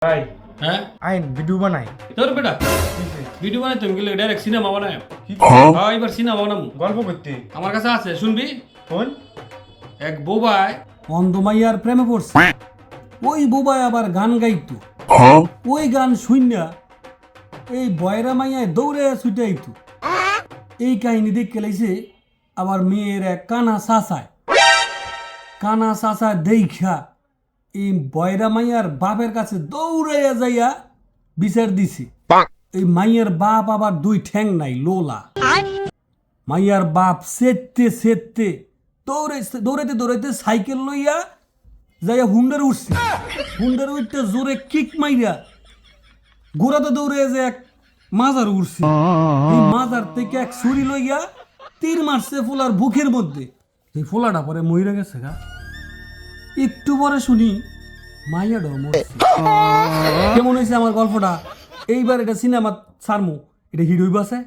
ভাই হ্যাঁ আইন ভিডিও বানাই তোর বেটা ভিডিও বানাই তুমি গেলে ডাইরেক্ট সিনেমা বানায় কি হ্যাঁ এবার সিনেমা বানাবো গল্প করতে আমার কাছে আছে শুনবি কোন এক বোবায় অন্ধ মাইয়ার প্রেমে পড়ছে ওই বোবায় আবার গান গাইতো ওই গান শুননা এই বয়রা মাইয়ায় দৌড়ে ছুটাইতো এই কাহিনী দেখে লাইছে আবার মেয়ের এক কানা চাচায় দেখা এই বয়রা মাইয়ার বাপের কাছে দৌড়াইয়া যাইয়া বিচার দিছে এই মাইয়ার বাপ আবার দুই ঠ্যাং নাই লোলা মাইয়ার বাপ সেতে দৌড়াইতে সাইকেল লইয়া যাইয়া হুন্ডার উঠছে হুন্ডার উঠতে জোরে কিক মাইরা গোড়াতে দৌড়ে যে এক মাজার উঠছে এই মাজার থেকে এক ছুরি লইয়া তীর মারছে ফোলার বুকের মধ্যে এই ফোলাটা পরে মইরা গেছে গা একটু পরে শুনি মাইয়াটা মরছে কেমন হয়েছে আমার গল্পটা এইবার এটা সিনেমা ছাড়মু এটা হিট হইব আছে